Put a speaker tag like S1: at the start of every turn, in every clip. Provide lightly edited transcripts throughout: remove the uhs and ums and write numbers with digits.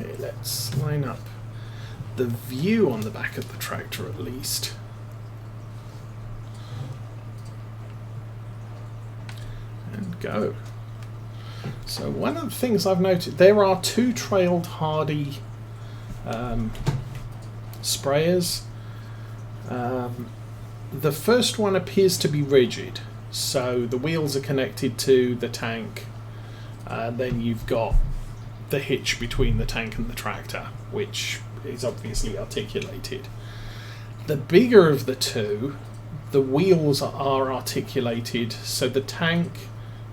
S1: Okay, let's line up the view on the back of the tractor at least. And go. So one of the things I've noted, there are two trailed hardy sprayers. The first one appears to be rigid, so the wheels are connected to the tank, then you've got the hitch between the tank and the tractor, which is obviously articulated. The bigger of the two, the wheels are articulated, so the tank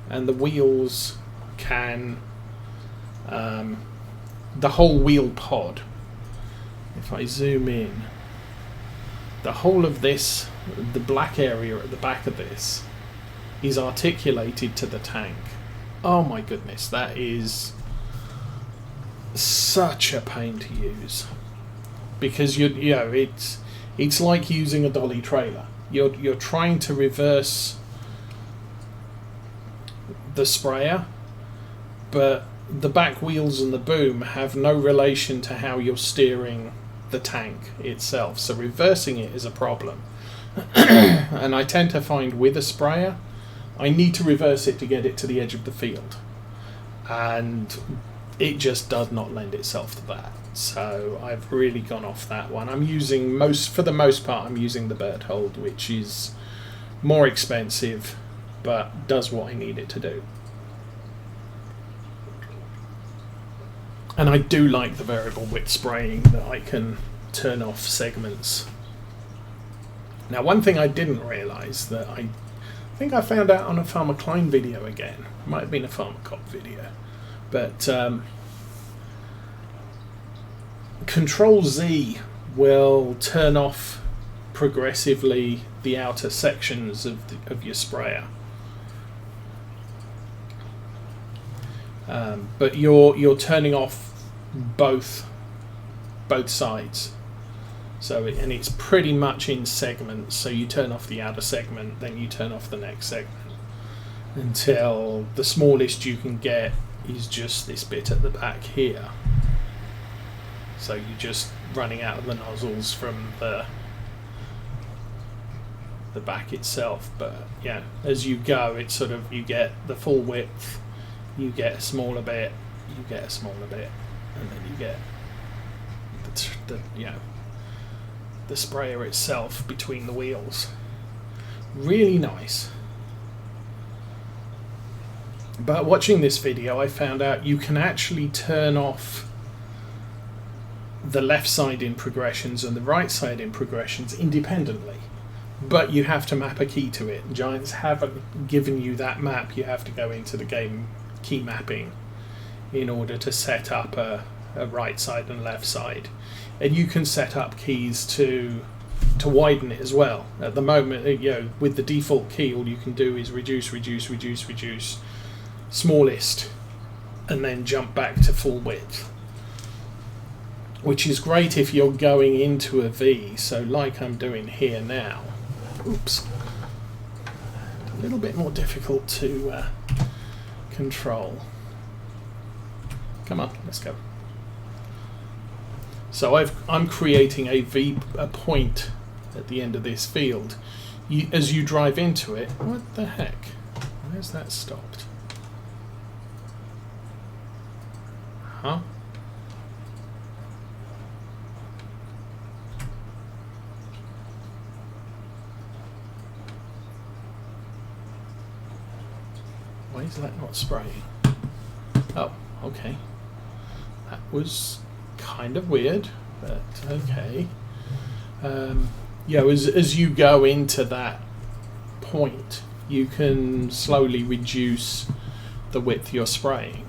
S1: and the wheels can, the whole wheel pod, if I zoom in, the whole of this, the black area at the back of this, is articulated to the tank. Oh my goodness, that is such a pain to use, because you know it's like using a dolly trailer. You're trying to reverse the sprayer, but the back wheels and the boom have no relation to how you're steering the tank itself, so reversing it is a problem. And I tend to find with a sprayer I need to reverse it to get it to the edge of the field, and it just does not lend itself to that. So I've really gone off that one. I'm using for the most part I'm using the Berthold, which is more expensive but does what I need it to do. And I do like the variable width spraying, that I can turn off segments. Now, one thing I didn't realise, that I think I found out on a Farmer Klein video again, it might have been a Farmer Cop video, but Control Z will turn off progressively the outer sections of your sprayer. But you're turning off both sides, so and it's pretty much in segments. So you turn off the outer segment, then you turn off the next segment, until the smallest you can get is just this bit at the back here. So you're just running out of the nozzles from the back itself. But yeah, as you go, it's sort of, you get the full width, you get a smaller bit, you get a smaller bit, and then you get the sprayer itself between the wheels. Really nice. But watching this video, I found out you can actually turn off the left side in progressions and the right side in progressions independently, but you have to map a key to it. Giants haven't given you that map. You have to go into the game key mapping in order to set up a right side and left side, and you can set up keys to widen it as well. At the moment, with the default key, all you can do is reduce, smallest, and then jump back to full width, which is great if you're going into a V. So like I'm doing here now. Oops, a little bit more difficult to control. Come on, let's go. So I'm creating a point at the end of this field. As you drive into it, what the heck? Where's that stopped? Huh? Why is that not spraying? Oh, okay. That was kind of weird, but okay. As you go into that point, you can slowly reduce the width you're spraying.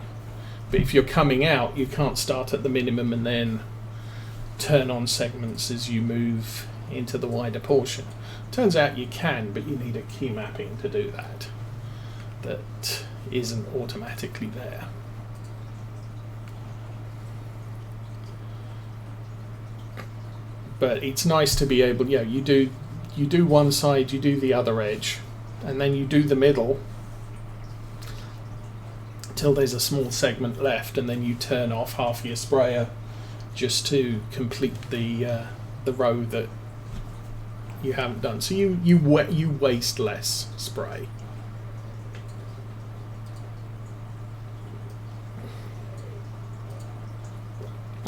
S1: But if you're coming out, you can't start at the minimum and then turn on segments as you move into the wider portion. Turns out you can, but you need a key mapping to do that. That isn't automatically there. But it's nice to be able, you do one side, you do the other edge, and then you do the middle till there's a small segment left, and then you turn off half your sprayer just to complete the row that you haven't done. So you waste less spray.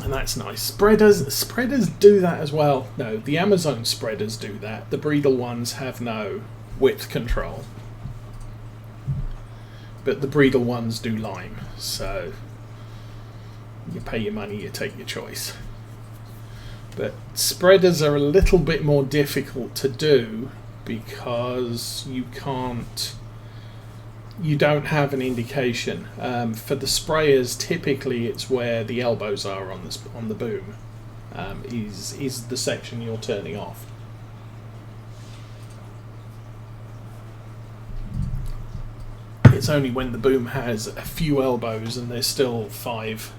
S1: And that's nice. Spreaders do that as well. No, the Amazon spreaders do that. The Bredal ones have no width control. But the Bredal ones do lime. So you pay your money, you take your choice. But spreaders are a little bit more difficult to do because you don't have an indication. For the sprayers, typically it's where the elbows are on the boom. Is the section you're turning off. It's only when the boom has a few elbows and there's still 5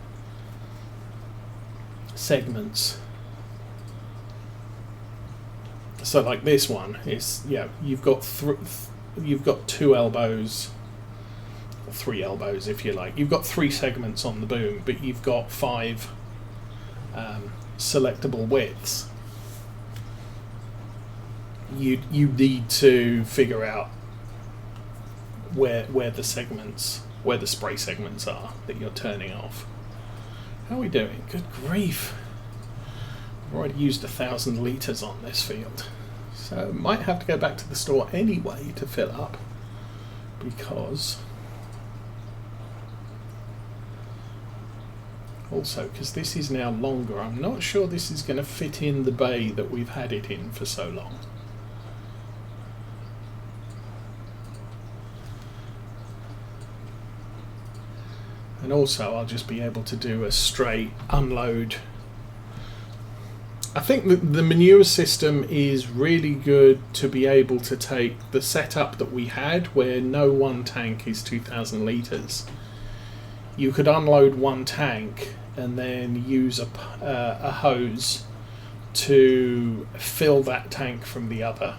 S1: segments. So like this one is, you've got 2 elbows, or 3 elbows if you like. You've got 3 segments on the boom, but you've got 5 selectable widths. You need to figure out where the spray segments are that you're turning off. How are we doing? Good grief. I've already used 1,000 litres on this field. So might have to go back to the store anyway to fill up, because this is now longer, I'm not sure this is going to fit in the bay that we've had it in for so long. And also I'll just be able to do a straight unload. I think that the manure system is really good to be able to take the setup that we had where no one tank is 2,000 litres. You could unload one tank and then use a hose to fill that tank from the other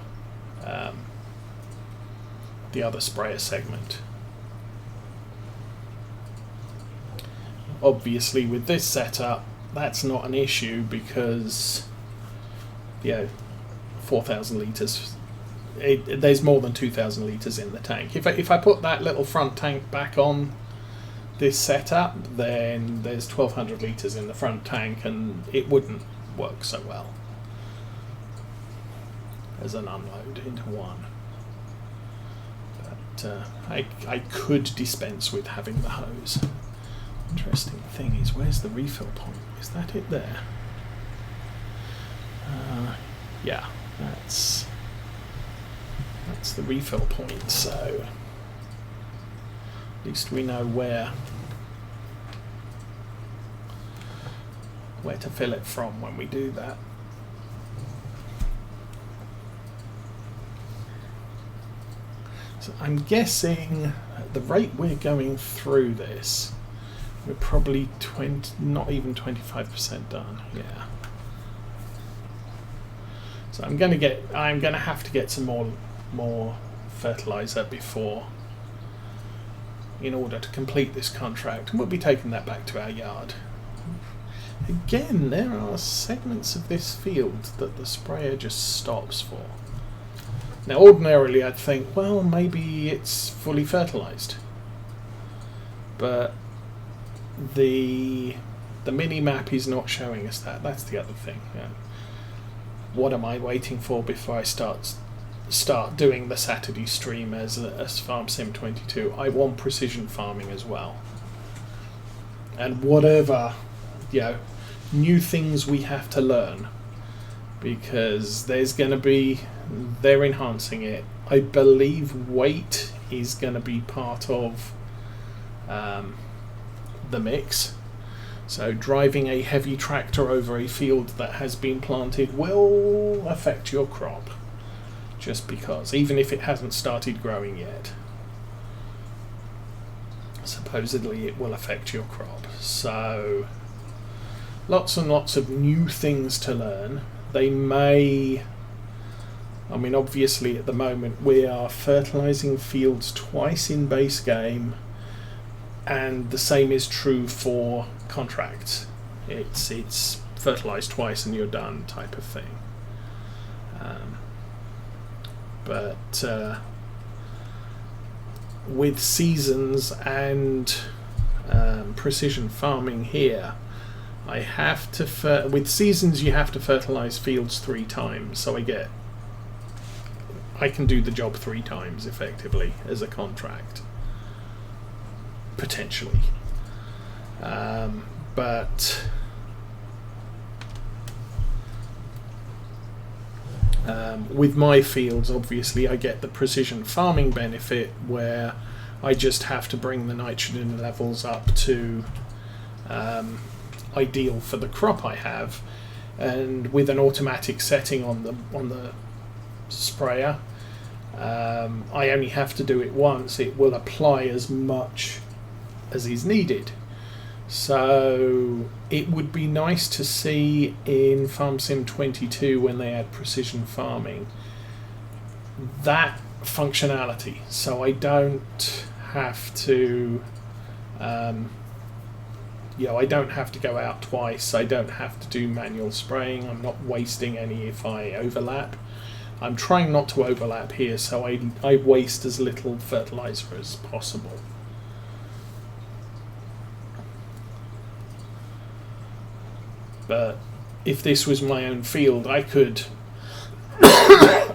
S1: sprayer segment. Obviously with this setup that's not an issue because 4,000 litres, there's more than 2,000 litres in the tank. If I put that little front tank back on this setup, then there's 1,200 litres in the front tank and it wouldn't work so well as an unload into one. But I could dispense with having the hose. Interesting thing is, where's the refill point? Is that it there? Yeah, that's the refill point, so at least we know where to fill it from when we do that. So I'm guessing at the rate we're going through this, we're probably not even 25% done. Yeah. So I'm gonna have to get some more fertilizer before, in order to complete this contract, and we'll be taking that back to our yard. Again, there are segments of this field that the sprayer just stops for. Now, ordinarily, I'd think, well, maybe it's fully fertilized, but the mini map is not showing us that. That's the other thing. Yeah. What am I waiting for before I start doing the Saturday stream as Farm Sim 22? I want precision farming as well, and whatever new things we have to learn, because they're enhancing it. I believe weight is going to be part of the mix. So driving a heavy tractor over a field that has been planted will affect your crop, just because, even if it hasn't started growing yet. Supposedly it will affect your crop. So lots and lots of new things to learn. Obviously at the moment we are fertilizing fields twice in base game and the same is true for contracts. It's fertilise twice and you're done type of thing. But with seasons and precision farming here, I have to with seasons you have to fertilise fields 3 times, so I can do the job 3 times effectively as a contract, potentially. But with my fields, obviously, I get the precision farming benefit where I just have to bring the nitrogen levels up to ideal for the crop I have, and with an automatic setting on the sprayer, I only have to do it once. It will apply as much as is needed. So it would be nice to see in Farm Sim 22, when they add precision farming, that functionality, so I don't have to I don't have to go out twice, I don't have to do manual spraying, I'm not wasting any if I overlap. I'm trying not to overlap here, so I waste as little fertilizer as possible. But if this was my own field, I could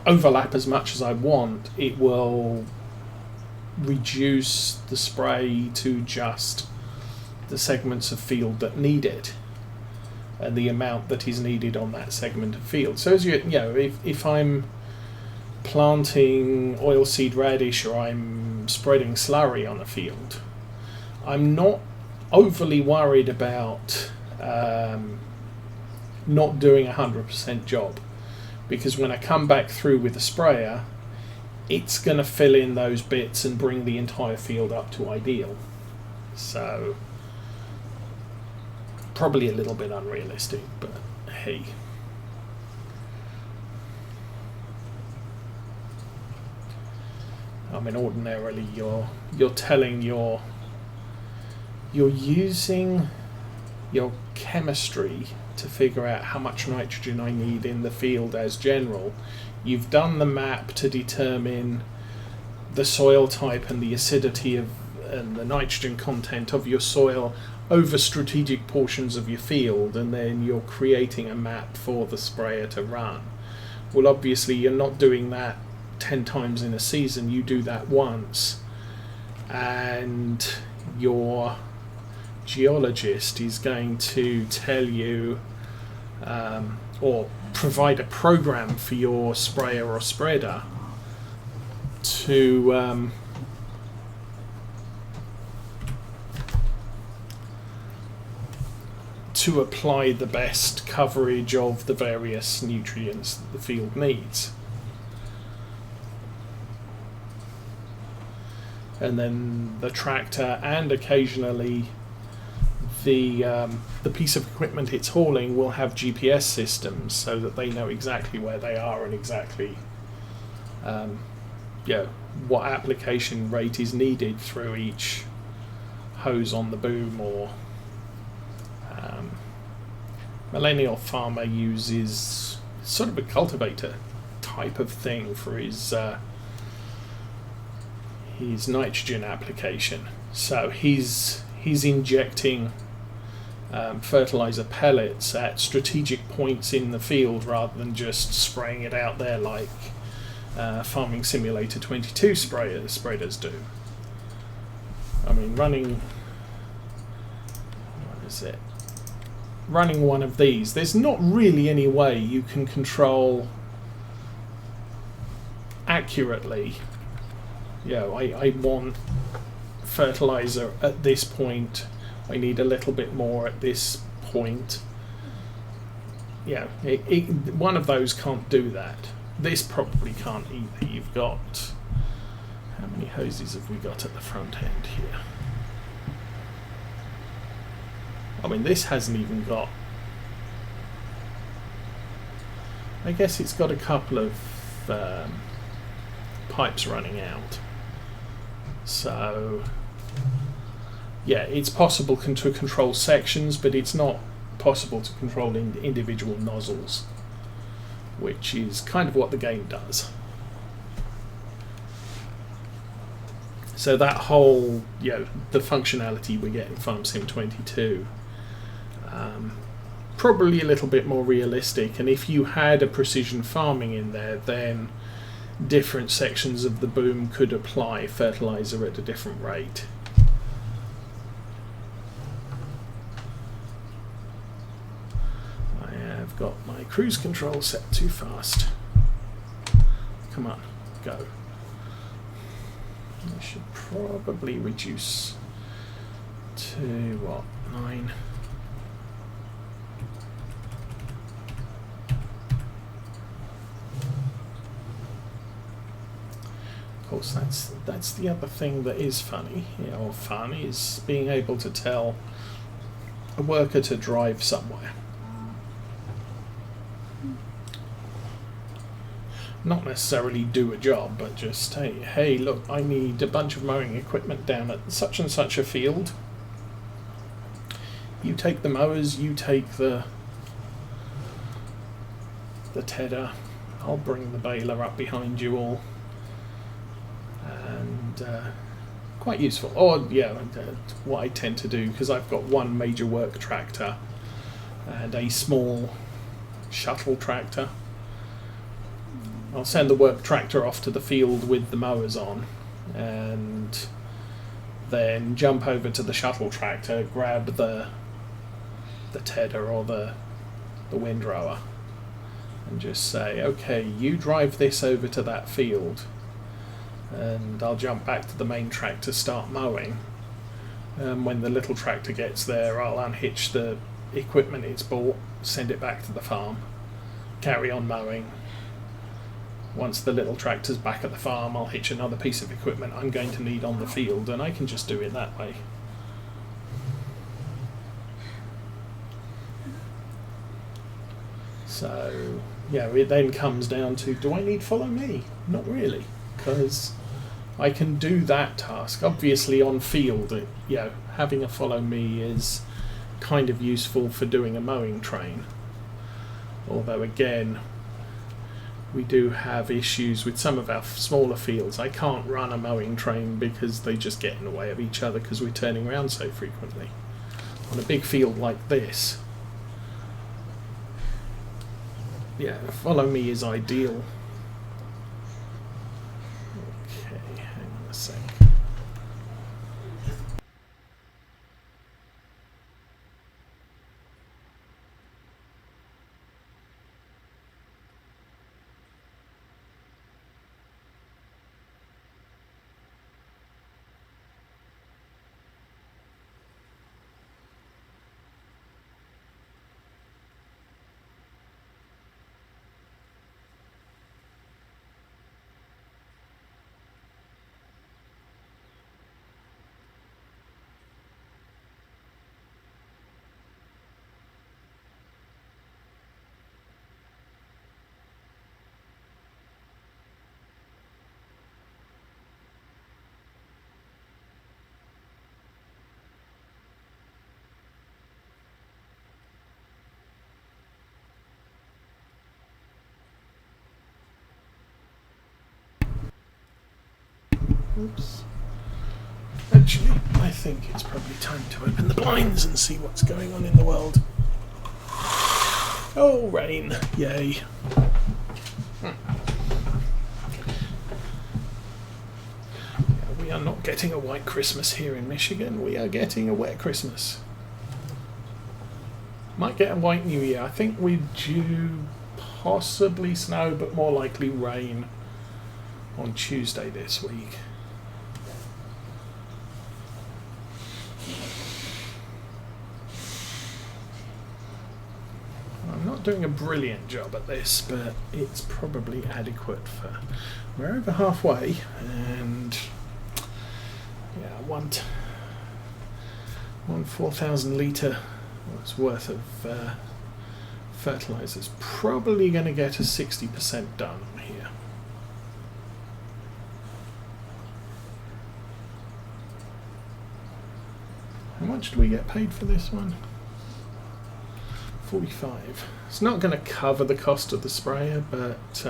S1: overlap as much as I want. It will reduce the spray to just the segments of field that need it, and the amount that is needed on that segment of field. So as if I'm planting oilseed radish or I'm spreading slurry on a field, I'm not overly worried about not doing 100% job, because when I come back through with the sprayer, it's going to fill in those bits and bring the entire field up to ideal. So probably a little bit unrealistic, but hey. I mean, ordinarily you're using your chemistry to figure out how much nitrogen I need in the field as general. You've done the map to determine the soil type and the acidity and the nitrogen content of your soil over strategic portions of your field, and then you're creating a map for the sprayer to run. Well, obviously you're not doing that 10 times in a season, you do that once, and your geologist is going to tell you or provide a program for your sprayer or spreader to apply the best coverage of the various nutrients that the field needs. And then the tractor and occasionally the piece of equipment it's hauling will have GPS systems so that they know exactly where they are and exactly what application rate is needed through each hose on the boom. Or Millennial Farmer uses sort of a cultivator type of thing for his nitrogen application. So he's injecting fertilizer pellets at strategic points in the field rather than just spraying it out there like Farming Simulator 22 spreaders do. I mean, running one of these, there's not really any way you can control accurately. I want fertilizer at this point, I need a little bit more at this point. One of those can't do that. This probably can't either. You've got, how many hoses have we got at the front end here? I mean, this hasn't even got, I guess it's got a couple of pipes running out. So yeah, it's possible to control sections, but it's not possible to control individual nozzles, which is kind of what the game does. So that whole, the functionality we get in Farm Sim 22, probably a little bit more realistic. And if you had a precision farming in there, then different sections of the boom could apply fertilizer at a different rate. I have got my cruise control set too fast. Come on, go. I should probably reduce to what, 9. Of course, that's the other thing that is funny, or fun, is being able to tell a worker to drive somewhere. Not necessarily do a job, but just hey, look, I need a bunch of mowing equipment down at such and such a field. You take the mowers, you take the tedder, I'll bring the baler up behind you all. And quite useful. Or what I tend to do, because I've got one major work tractor and a small shuttle tractor, I'll send the work tractor off to the field with the mowers on, and then jump over to the shuttle tractor, grab the tedder or the windrower, and just say, okay, you drive this over to that field, and I'll jump back to the main tractor, start mowing. When the little tractor gets there, I'll unhitch the equipment it's bought, send it back to the farm, carry on mowing. Once the little tractor's back at the farm, I'll hitch another piece of equipment I'm going to need on the field, and I can just do it that way. So, it then comes down to, do I need follow me? Not really, because I can do that task. Obviously on field, having a follow me is kind of useful for doing a mowing train. Although again, we do have issues with some of our smaller fields. I can't run a mowing train because they just get in the way of each other because we're turning around so frequently. On a big field like this, follow me is ideal. Okay, hang on a sec. Oops. Actually, I think it's probably time to open the blinds and see what's going on in the world. Oh, rain. Yay. We are not getting a white Christmas here in Michigan. We are getting a wet Christmas. Might get a white New Year. I think we're due possibly snow, but more likely rain on Tuesday this week. I'm not doing a brilliant job at this, but it's probably adequate for... We're over halfway, and I want 4,000 litre worth of fertilizer is probably going to get us 60% done here. much do we get paid for this one? 45. It's not going to cover the cost of the sprayer, but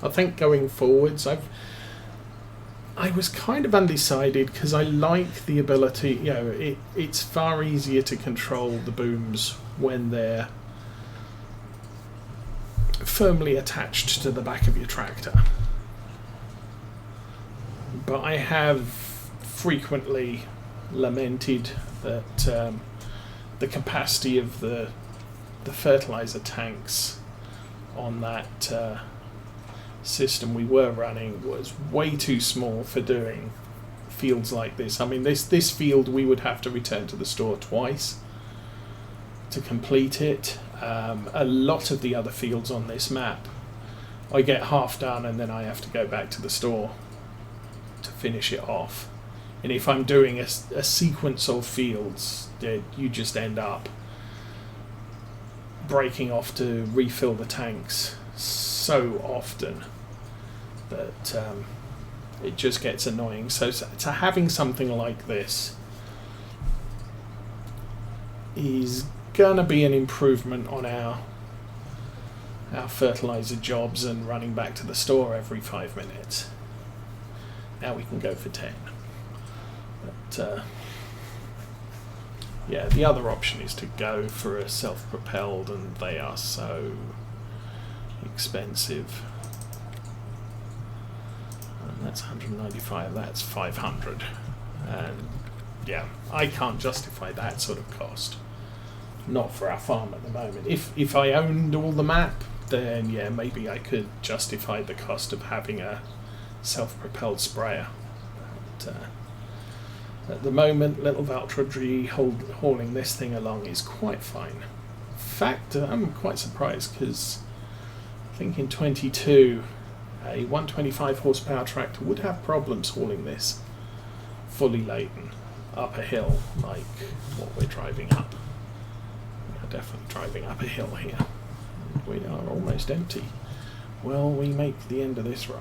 S1: I think going forwards, I was kind of undecided because I like the ability, you know, it's far easier to control the booms when they're firmly attached to the back of your tractor. But I have frequently lamented that the capacity of the fertilizer tanks on that system we were running was way too small for doing fields like this. I mean, this field we would have to return to the store twice to complete it. A lot of the other fields on this map I get half done and then I have to go back to the store to finish it off. And if I'm doing a sequence of fields, you just end up breaking off to refill the tanks so often that it just gets annoying. So having something like this is gonna be an improvement on our fertilizer jobs and running back to the store every 5 minutes. Now we can go for 10. But yeah, the other option is to go for a self-propelled, and they are so expensive. And that's 195, that's 500. And yeah, I can't justify that sort of cost. Not for our farm at the moment. If I owned all the map, then yeah, maybe I could justify the cost of having a self-propelled sprayer. But at the moment, little Valtrodry hauling this thing along is quite fine. In fact, I'm quite surprised because I think in 22, a 125 horsepower tractor would have problems hauling this fully laden up a hill like what we're driving up. We are definitely driving up a hill here. And we are almost empty. Will we make the end of this row?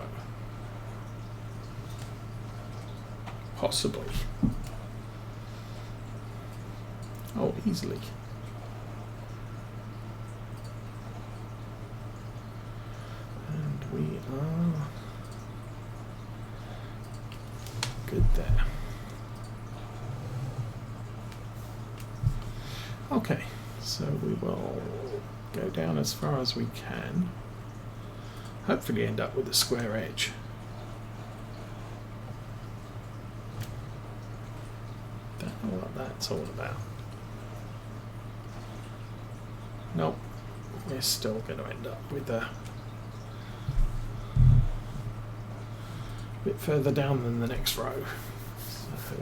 S1: Possibly. Oh, easily. And we are good there. Okay, so we will go down as far as we can. Hopefully end up with a square edge. Don't know what that's all about. Nope, we're still going to end up with a bit further down than the next row. So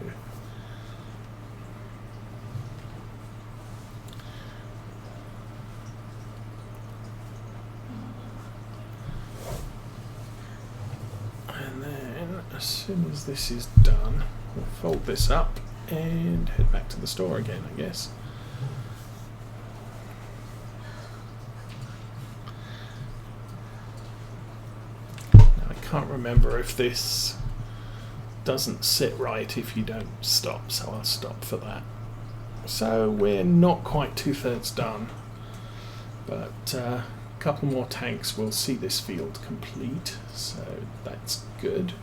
S1: and then as soon as this is done, we'll fold this up and head back to the store again, I guess. Can't remember if this doesn't sit right if you don't stop, so I'll stop for that. So we're not quite 2/3 done, but a couple more tanks will see this field complete, so that's good.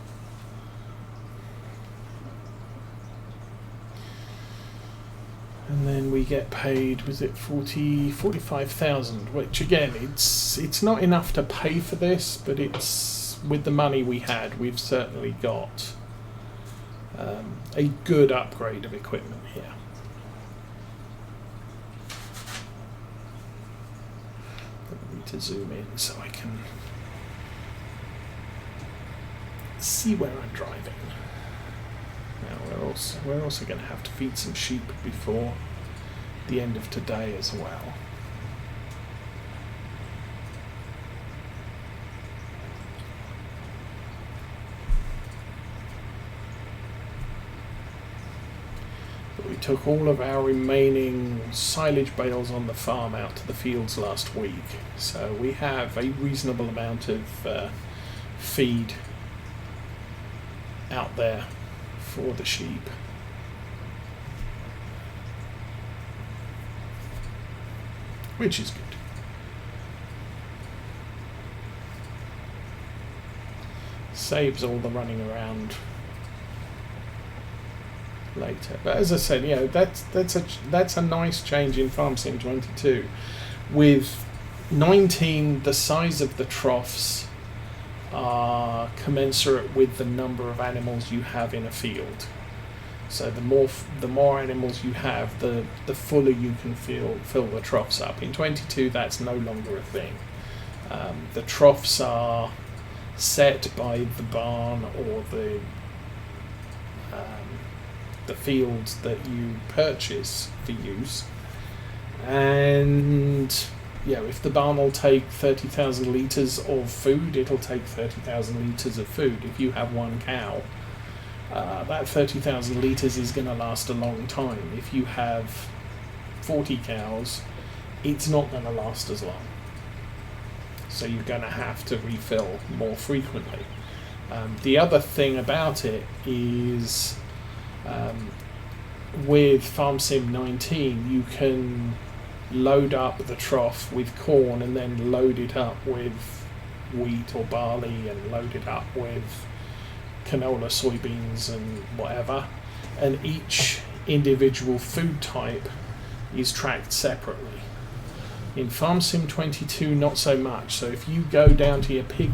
S1: And then we get paid, was it 45,000, which again, it's not enough to pay for this, but it's, with the money we had, we've certainly got a good upgrade of equipment here. I need to zoom in so I can see where I'm driving. Now we're also going to have to feed some sheep before the end of today as well. But we took all of our remaining silage bales on the farm out to the fields last week, so we have a reasonable amount of feed out there for the sheep. which is good. Saves all the running around later. But as I said, you know, that's a nice change in Farm Sim 22. With 19, the size of the troughs are commensurate with the number of animals you have in a field. So the more animals you have, the fuller you can fill the troughs up. In 22, that's no longer a thing. The troughs are set by the barn or the fields that you purchase for use, and yeah, if the barn will take 30,000 litres of food, it'll take 30,000 litres of food. If you have one cow, that 30,000 litres is going to last a long time. If you have 40 cows, it's not going to last as long. So you're going to have to refill more frequently. The other thing about it is with Farm Sim 19, you can load up the trough with corn and then load it up with wheat or barley and load it up with canola, soybeans and whatever, and each individual food type is tracked separately. In Farm Sim 22, not so much. So if you go down to your pig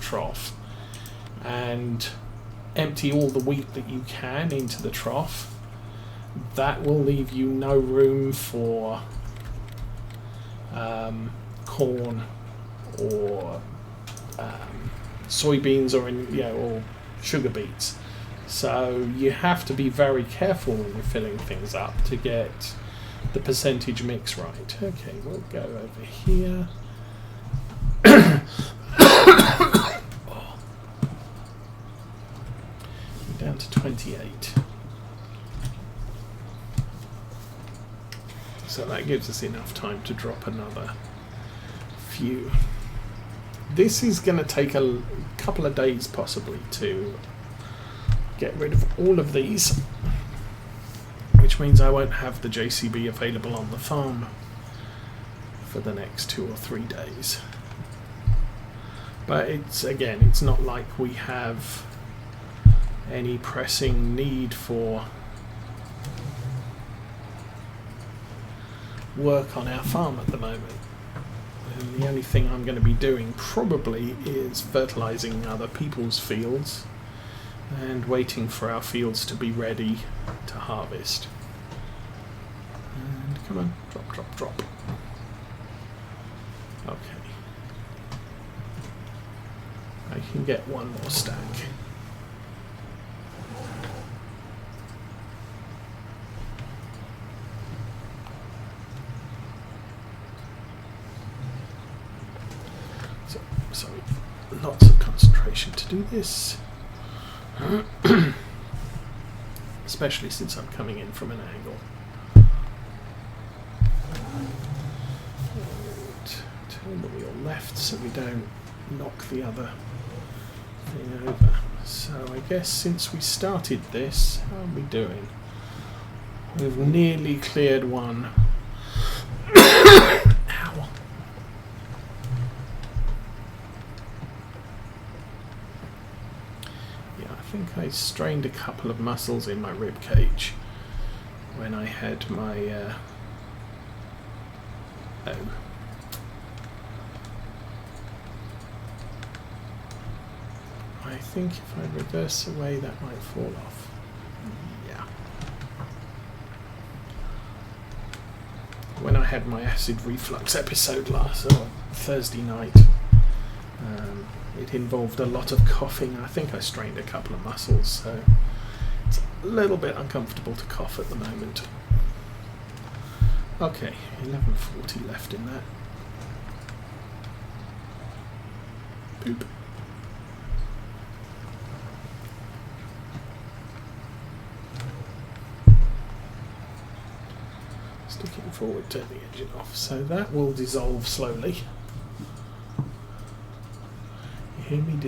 S1: trough and empty all the wheat that you can into the trough, that will leave you no room for corn or soybeans or sugar beets. So you have to be very careful when you're filling things up to get the percentage mix right. Okay, we'll go over here. Down to 28. So that gives us enough time to drop another few. This is going to take a couple of days possibly to get rid of all of these, which means I won't have the JCB available on the farm for the next 2 or 3 days. But it's not like we have any pressing need for work on our farm at the moment. And the only thing I'm going to be doing probably is fertilizing other people's fields and waiting for our fields to be ready to harvest. And come on, drop, drop, drop. Okay. I can get one more stack. Sorry, lots of concentration to do this. Especially since I'm coming in from an angle. And turn the wheel left so we don't knock the other thing over. So I guess since we started this, how are we doing? We've nearly cleared one. Ow. I think I strained a couple of muscles in my rib cage when I had my I think if I reverse away that might fall off. Yeah. When I had my acid reflux episode Thursday night, it involved a lot of coughing. I think I strained a couple of muscles, so it's a little bit uncomfortable to cough at the moment. Okay, 11:40 left in that. Boop. Sticking forward, turn the engine off, so that will dissolve slowly. Hear me